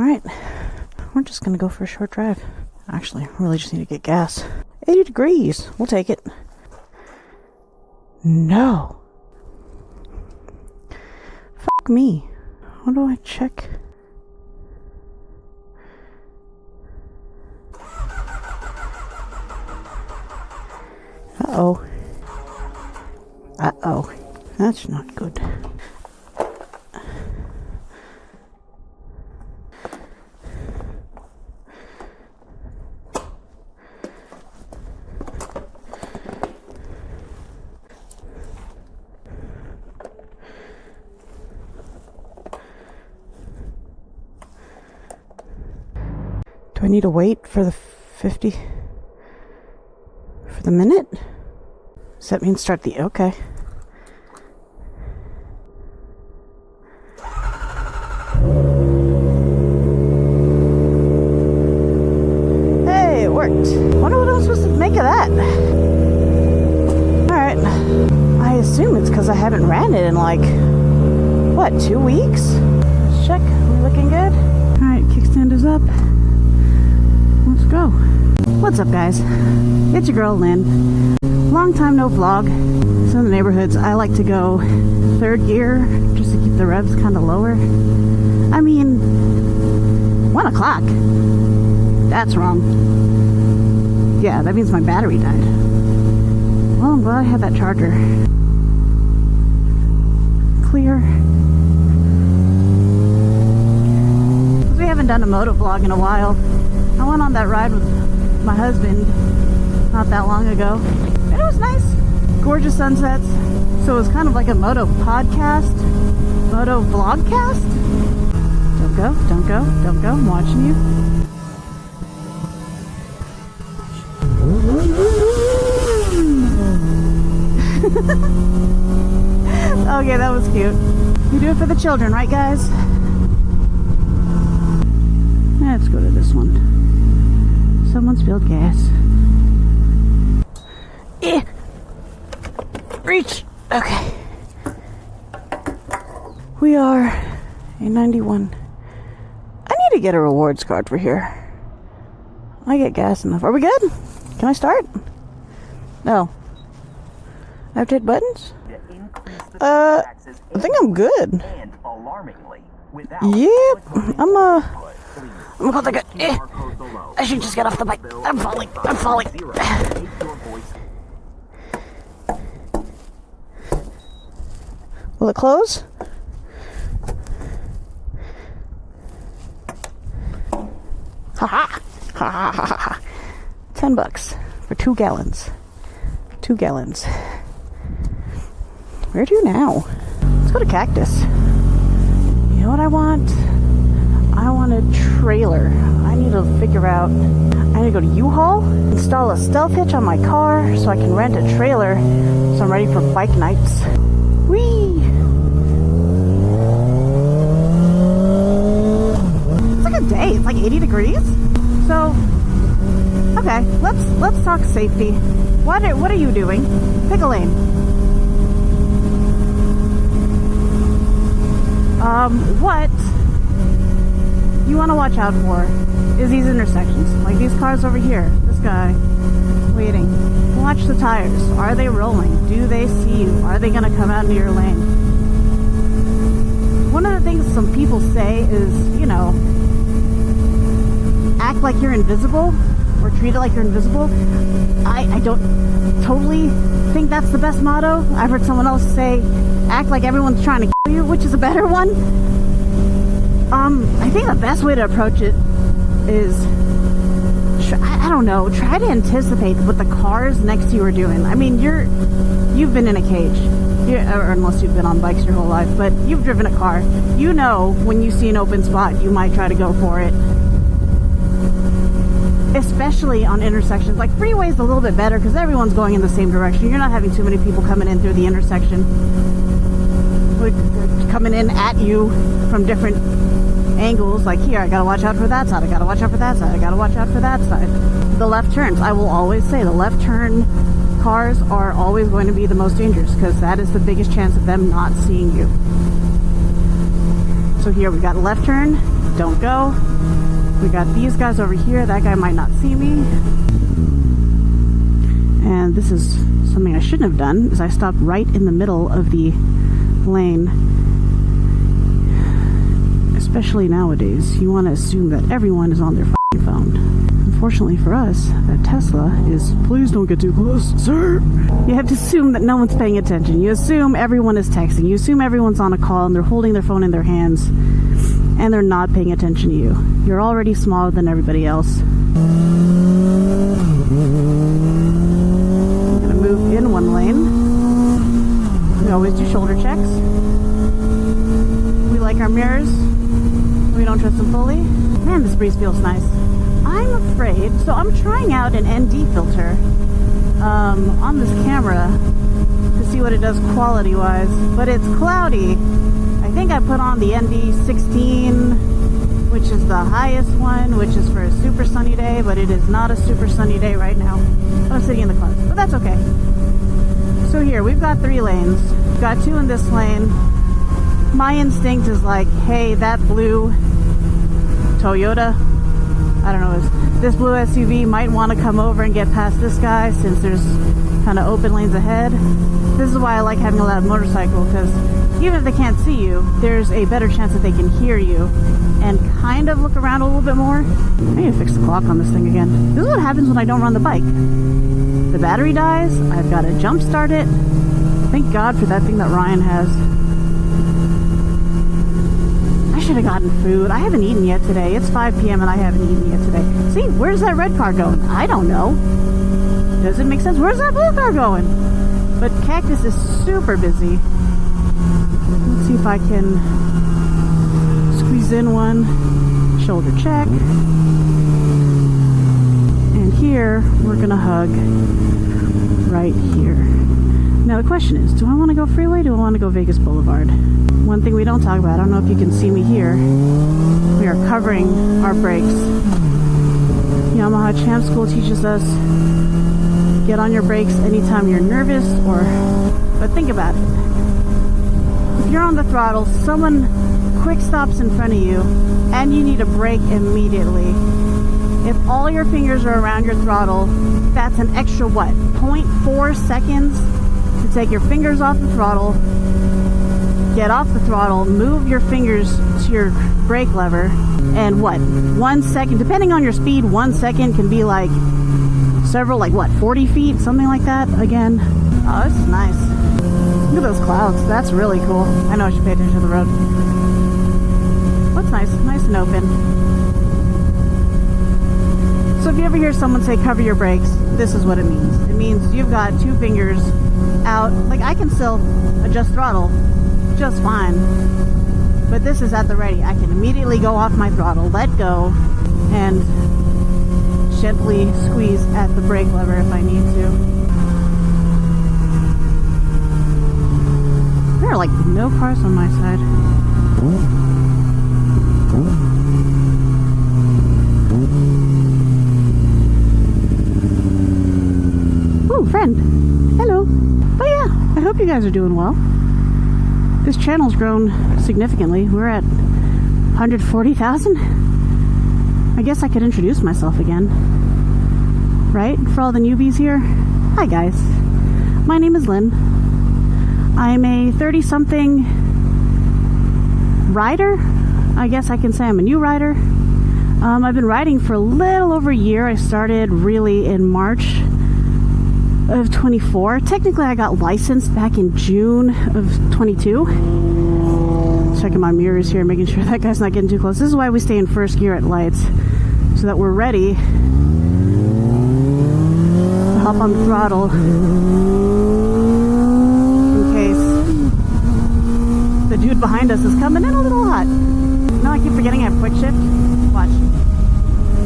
Alright, we're just gonna go for a short drive. Actually, I really just need to get gas. 80 degrees, we'll take it. No. Fuck me. How do I check? Uh-oh. Uh-oh. That's not good. Do I need to wait for the 50? For the minute? Does that mean start the... Okay. Hey, it worked. Wonder what I'm supposed to make of that. Alright. I assume it's because I haven't ran it in like, what, 2 weeks? Let's check. Are we looking good? Alright, kickstand is up. Let's go. What's up, guys? It's your girl, Lynn. Long time no vlog. Some of the neighborhoods I like to go third gear just to keep the revs kind of lower. I mean, 1 o'clock. That's wrong. Yeah, that means my battery died. Well, I'm glad I had that charger. Clear. Because we haven't done a motovlog in a while. I went on that ride with my husband not that long ago. And it was nice. Gorgeous sunsets. So it was kind of like a moto podcast. Moto vlogcast. Don't go, don't go, don't go. I'm watching you. Okay, that was cute. You do it for the children, right, guys? Let's go to this one. Someone spilled gas. Eh. Reach. Okay. We are a 91. I need to get a rewards card for here. I get gas enough. Are we good? Can I start? No. I have to hit buttons? I think I'm good. Yep. I'm gonna take a... I should just get off the bike. I'm falling. I'm falling. Will it close? Ha ha! Ha ha ha ha! $10 for 2 gallons. 2 gallons. Where to now? Let's go to Cactus. You know what I want? I want a trailer. I need to figure out... I need to go to U-Haul, install a stealth hitch on my car so I can rent a trailer so I'm ready for bike nights. Whee! It's like a day. It's like 80 degrees. So, okay, let's talk safety. What are you doing? Pick a lane. What you want to watch out for is these intersections. Like these cars over here. This guy waiting. Watch the tires. Are they rolling? Do they see you? Are they going to come out into your lane? One of the things some people say is, you know, act like you're invisible or treat it like you're invisible. I don't totally think that's the best motto. I've heard someone else say, act like everyone's trying to kill you, which is a better one. I think the best way to approach it is, I don't know, try to anticipate what the cars next to you are doing. I mean, you've been in a cage, or unless you've been on bikes your whole life, but you've driven a car. You know when you see an open spot, you might try to go for it. Especially on intersections. Like freeways a little bit better because everyone's going in the same direction. You're not having too many people coming in through the intersection, coming in at you from different angles. Like here, I gotta watch out for that side, I gotta watch out for that side, I gotta watch out for that side. The left turns, I will always say the left turn cars are always going to be the most dangerous because that is the biggest chance of them not seeing you. So here we got a left turn, don't go. We got these guys over here. That guy might not see me. And this is something I shouldn't have done, is I stopped right in the middle of the lane. Especially nowadays, you want to assume that everyone is on their f***ing phone. Unfortunately for us, that Tesla is, please don't get too close, sir. You have to assume that no one's paying attention. You assume everyone is texting. You assume everyone's on a call and they're holding their phone in their hands and they're not paying attention to you. You're already smaller than everybody else. I'm gonna move in one lane. We always do shoulder checks. We like our mirrors. We don't trust them fully. Man, this breeze feels nice. I'm afraid, so I'm trying out an ND filter on this camera to see what it does quality-wise, but it's cloudy. I think I put on the ND 16, which is the highest one, which is for a super sunny day, but it is not a super sunny day right now. I'm sitting in the clouds, but that's okay. So here, we've got 3 lanes. We've got 2 in this lane. My instinct is like, hey, that blue Toyota, I don't know, this blue SUV might want to come over and get past this guy since there's kind of open lanes ahead. This is why I like having a loud motorcycle, because even if they can't see you, there's a better chance that they can hear you and kind of look around a little bit more. I need to fix the clock on this thing again. This is what happens when I don't run the bike. The battery dies, I've got to jump start it. Thank God for that thing that Ryan has. I should have gotten food. I haven't eaten yet today. It's 5 p.m. and I haven't eaten yet today. See, where's that red car going? I don't know. Does it make sense? Where's that blue car going? But Cactus is super busy. Let's see if I can squeeze in one. Shoulder check. And here, we're gonna hug right here. Now the question is, do I want to go freeway or do I want to go Vegas Boulevard? One thing we don't talk about, I don't know if you can see me here, we are covering our brakes. Yamaha Champ School teaches us, get on your brakes anytime you're nervous but think about it. If you're on the throttle, someone quick stops in front of you and you need a brake immediately. If all your fingers are around your throttle, that's an extra what? 0.4 seconds to take your fingers off the throttle, get off the throttle, move your fingers to your brake lever, and what? 1 second, depending on your speed, 1 second can be like several, like what, 40 feet? Something like that again. Oh, this is nice. Look at those clouds. That's really cool. I know I should pay attention to the road. What's nice? Nice and open. So if you ever hear someone say cover your brakes, this is what it means. It means you've got 2 fingers out. Like, I can still adjust throttle just fine, but this is at the ready. I can immediately go off my throttle, let go, and gently squeeze at the brake lever if I need to. There are like no cars on my side. Ooh, friend. Hello. But yeah, I hope you guys are doing well. This channel's grown significantly. We're at 140,000. I guess I could introduce myself again. Right? For all the newbies here. Hi guys. My name is Lynn. I'm a 30-something rider. I guess I can say I'm a new rider. I've been riding for a little over a year. I started really in March of 24. Technically, I got licensed back in June of 22. Checking my mirrors here, making sure that guy's not getting too close. This is why we stay in first gear at lights, so that we're ready to hop on the throttle in case the dude behind us is coming in a little hot. No, I keep forgetting I have quick shift. Watch.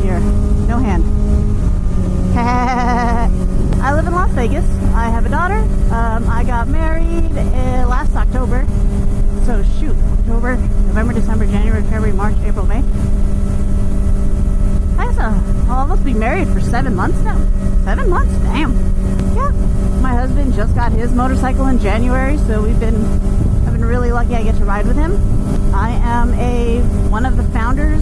Here. No hand. I live in Las Vegas. I have a daughter. I got married last October. So shoot, October, November, December, January, February, March, April, May. I guess I'll almost be married for 7 months now. 7 months? Damn. Yeah. My husband just got his motorcycle in January, so I've been really lucky I get to ride with him. I am one of the founders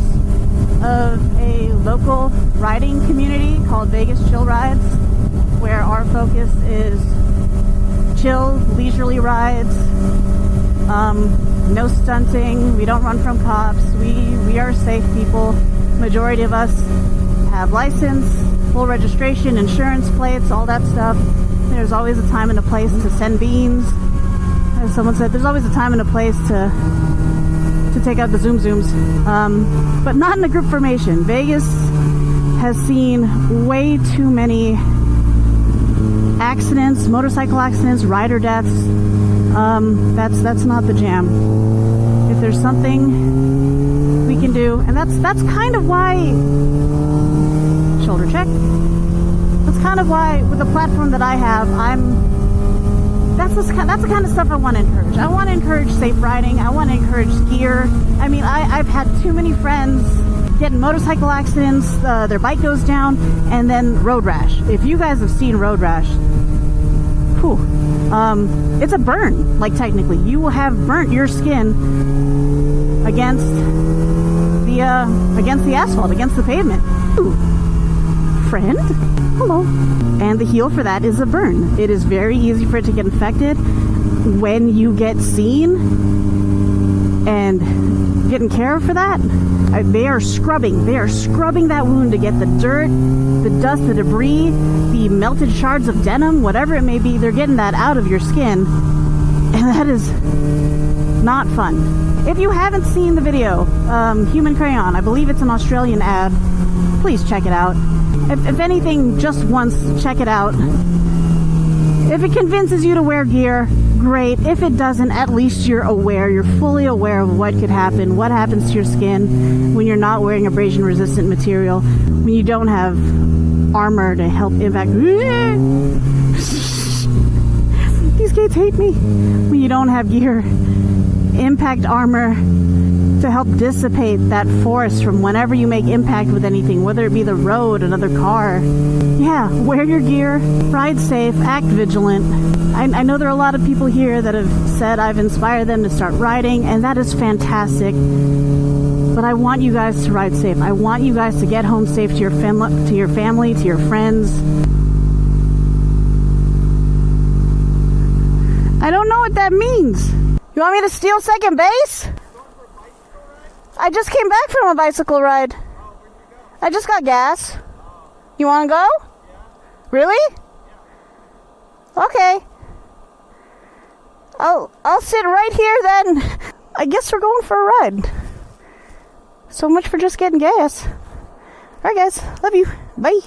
of a local riding community called Vegas Chill Rides, where our focus is chill, leisurely rides, no stunting. We don't run from cops. We are safe people. Majority of us have license, full registration, insurance plates, all that stuff. There's always a time and a place to send beans. As someone said, there's always a time and a place to take out the zoom zooms, but not in a group formation. Vegas has seen way too many accidents, motorcycle accidents, rider deaths. That's not the jam. If there's something we can do, and that's kind of why, shoulder check, that's kind of why with the platform that I have, that's the kind of stuff I want to encourage. I want to encourage safe riding. I want to encourage gear. I mean, I've had too many friends get in motorcycle accidents, their bike goes down, and then road rash. If you guys have seen road rash, whew, it's a burn, like technically. You will have burnt your skin against the asphalt, against the pavement. Ooh. Friend? Hello. And the heal for that is a burn. It is very easy for it to get infected. When you get seen and getting care for that, they are scrubbing that wound to get the dirt, the dust, the debris, the melted shards of denim, whatever it may be. They're getting that out of your skin, and that is not fun. If you haven't seen the video, Human Crayon, I believe it's an Australian ad, please check it out. If anything, just once, check it out. If it convinces you to wear gear, great. If it doesn't, at least you're aware. You're fully aware of what could happen, what happens to your skin when you're not wearing abrasion-resistant material, when you don't have armor to help impact. These kids hate me. When you don't have gear, impact armor to help dissipate that force from whenever you make impact with anything, whether it be the road, another car. Yeah, wear your gear, ride safe, act vigilant. I know there are a lot of people here that have said I've inspired them to start riding, and that is fantastic. But I want you guys to ride safe. I want you guys to get home safe to your family, to your friends. I don't know what that means. You want me to steal second base? I just came back from a bicycle ride. I just got gas. You want to go? Really? Okay. I'll sit right here then. I guess we're going for a ride. So much for just getting gas. Alright guys, love you. Bye.